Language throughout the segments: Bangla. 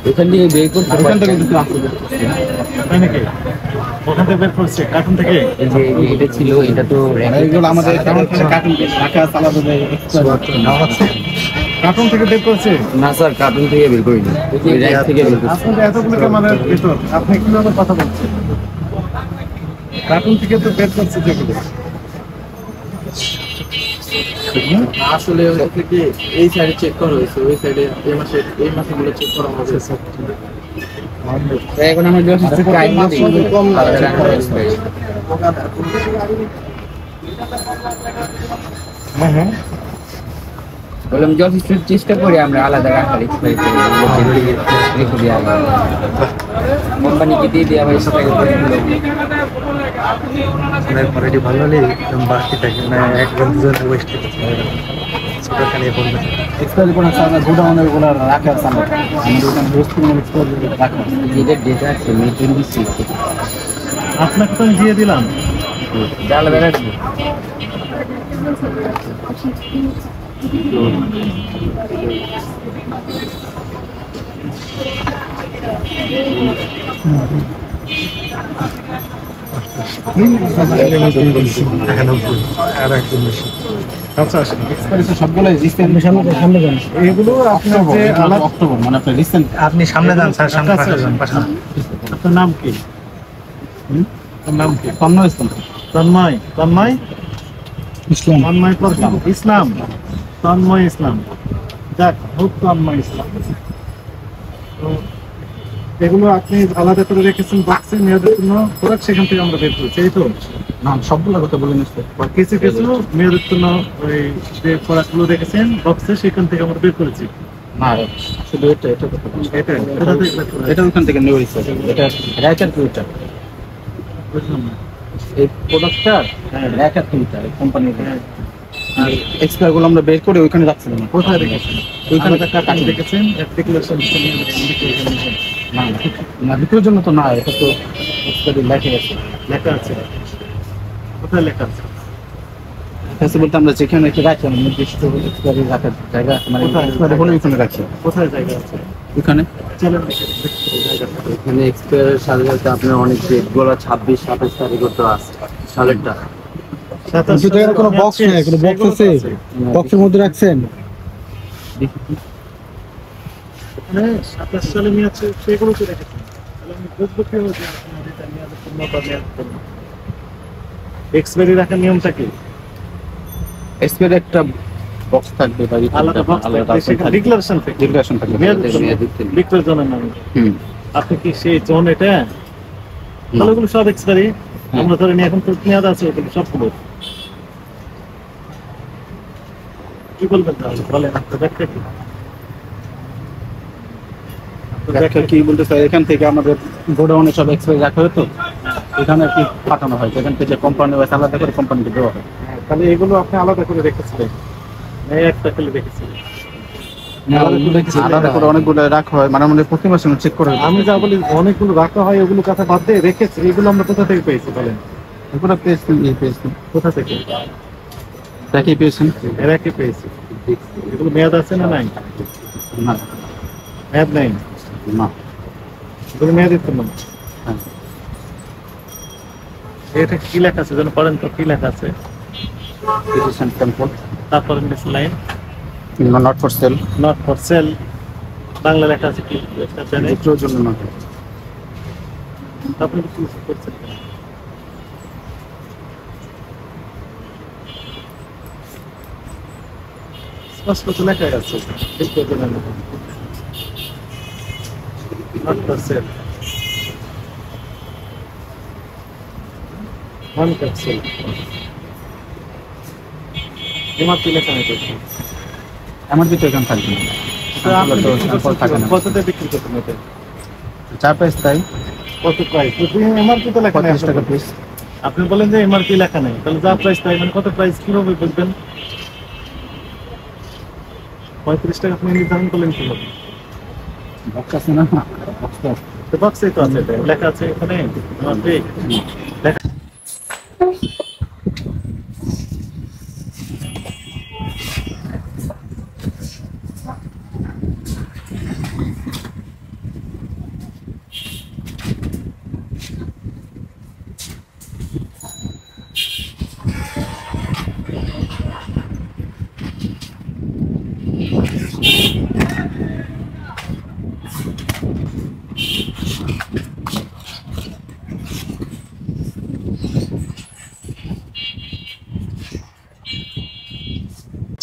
এখান থেকে বের করতে ওখান থেকে পারছি। তাই নাকি? ওখান থেকে বের করছে কার্টুন থেকে? এই যে এটা ছিল, এটা তো এগুলো আমাদের কার্টুন রাখা আলাদা কার্টুন থেকে বের করছে? না স্যার, কার্টুন থেকে বের করিনি, র্যাক থেকে বের করছি। আপনাদের এতগুলো ক্যামেরার ভিতর আপনি কিভাবে কথা বলছেন? কার্টুন থেকে তো বের করছে যেগুলো। আসলে হচ্ছে কি এই সাইডে চেক করা হয়েছে, ওই সাইডে এই মাসে গুলো চেক করা হবে। এখন আমরা জাস্ট টাইম কম হ্যাঁ হ্যাঁ, বললাম যথেষ্ট চেষ্টা করি আমরা আলাদা রাখার এক্সপায়ারি রেখে দিয়ে কোম্পানিকে দিয়ে দেওয়া হয় সেটাকে কোয়ালিটি ভালো হলে বাড়তি থাকে না, একজন দুজন ওয়েস্ট এক্সপায়ারি কোনো সামনে গোডাউনের গুলো রাখা আছে আমাদের ওখানে বস্তু এক্সপায়ারি রাখা। যেটা ডেটা আছে মে 26 আপনাকে তো আমি দিয়ে দিলাম। আলাদা রাখবো। আর একজন বেশি। আচ্ছা এক্সপায়ারি সবগুলো রিসেন্ট সামনে যান। এগুলো আপনার যে আলাদা অক্টোবর মানে আপনার রিসেন্ট। আপনি সামনে যান স্যার, সামনে পাশে। আপনার নাম কি? আপনার নাম কি? তন্ময় ইসলাম। তন্ময় তন্ময় ইসলাম। তন্ময় ইসলাম, তন্ময় ইসলাম। যাক, খুব তন্ময় ইসলাম। তো এগুলো আপনি আলাদা করে রেখেছেন বক্সে মেয়েদের জন্য প্রোডাক্ট, সেখান থেকে আমরা বের করেছি, এই তো? না, সবগুলো কথা বলে নিচ্ছে। কিছু কিছু মেয়েদের জন্য ওই যে প্রোডাক্টগুলো রেখেছেন বক্সে, সেখান থেকে আমরা বের করেছি। না, শুধু এটা কথা বলছি। এটা কোথা থেকে বের করেছেন? এটা ওখান থেকে নিয়ে হয়েছে। এটা র্যাকের টুইটার, বুঝলাম না। এই প্রোডাক্টটা র্যাকের টুইটার কোম্পানির। হ্যাঁ। আর এক্সপায়ার গুলো আমরা বের করে ওইখানে রাখছিলাম। কোথায় রেখেছেন? ওইখানে একটা কাজ রেখেছেন, অ্যাপ্লিকেশন না না, বিক্রির জন্য তো না, এটা তো এক্সপায়ারি লেখা আছে। লেখা আছে? কোথায় লেখা আছে? কাছে বলতে আমরা যেখানে রেখে রাখি, আমরা নির্দিষ্ট এক্সপায়ারি রাখার জায়গা আছে, মানে কোথায়? এক্সপায়ারি হলে ওইখানে রাখি। কোথায় জায়গা আছে? ওইখানে চলেন দেখি জায়গাটা। এখানে এক্সপায়ারের সাথে সাথে আপনার অনেক ডেটগুলো 26-27 তারিখও তো আছে সালেরটা। কিন্তু এর কোনো বক্স নেই, কোনো বক্স আছে? বক্সের মধ্যে রাখছেন? এখানে 27 সালে নিয়ে আছে, সেগুলো তো রেখেছেন। তাহলে আমি বুঝবো কি হবে যে আপনার এটা নিয়ে আছে কোনো বা নিয়ে আছে কোনো। এক্সপায়ারি রাখার নিয়মটা কি? এক্সপায়ারি একটা বক্স থাকবে বা আলাদা বক্স থাকবে, সেখানে ডিক্লারেশন থাকবে। ডিক্লারেশন থাকবে। বিক্রয় জনের নামে। হুম। আপনি কি সেই জোন এটা? তাহলে ওগুলো সব এক্সপায়ারি। আমরা ধরে নিয়ে এখন তো মেয়াদ আছে ওগুলো সবগুলো। কি বলবেন তাহলে? বলেন আপনার ব্যাখ্যা কি? ব্যাখ্যা কি বলতে চাই, এখান থেকে আমাদের গোডাউনে সব এক্সপায়ারি রাখা হতো, এখানে আর কি পাঠানো হয়, এখান থেকে কোম্পানি আলাদা করে কোম্পানিকে দেওয়া হয়। তাহলে এগুলো আপনি আলাদা করে রেখেছিলেন, এই একটা খেলে রেখেছিলেন? আলাদা করে অনেকগুলো রাখা হয়, মানে আমাদের প্রতি মাসে চেক করে। আমি যা বলি অনেকগুলো রাখা হয়, ওগুলো কথা বাদ দিয়ে রেখেছি। এগুলো আমরা কোথা থেকে পেয়েছি বলেন? এগুলো পেয়েছেন, পেয়েছেন কোথা থেকে? দেখেই পেয়েছেন। এরা কি পেয়েছি? এগুলো মেয়াদ আছে না নাই? না মেয়াদ নাই। না, এগুলো মেয়াদ দিতে না। হ্যাঁ। এটা কি লেখা আছে যেন, পড়েন তো কি লেখা আছে? পিটিশন টেম্পল, তারপরে next line, not for sale. Not for sale. Bangla লেখা আছে কি? বিক্রয়ের জন্য না। আপনি কি করছেন? স্পষ্ট তো লেখা আছে not for sale, one for sale. MRP লেখা নেই তো? আমার দিকে এখানে থাকবে না, কততে বিক্রি করতেন এটা? যা প্রাইস তাই। কত প্রাইস? এমআরপি তো লেখা নেই। 35 টাকা পিস। আপনি বলেন যে এমআরপি লেখা নেই, তাহলে যা প্রাইস তাই, মানে কত প্রাইস কিভাবে বুঝবেন? 35 টাকা আপনি নির্ধারণ করলেন কিভাবে? বক্স আছে না, বক্সেই তো আছে, লেখা আছে এখানে এমআরপি লেখা।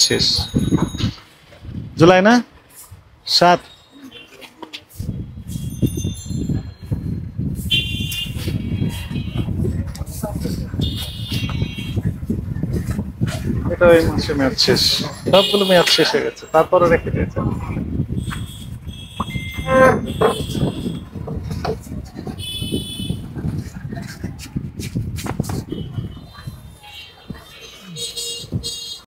শেষ। জুলাই না 7। এটা এই মাসে মেয়াদ শেষ, সবগুলো মেয়াদ শেষ হয়ে গেছে, তারপরে রেখে দিয়েছে।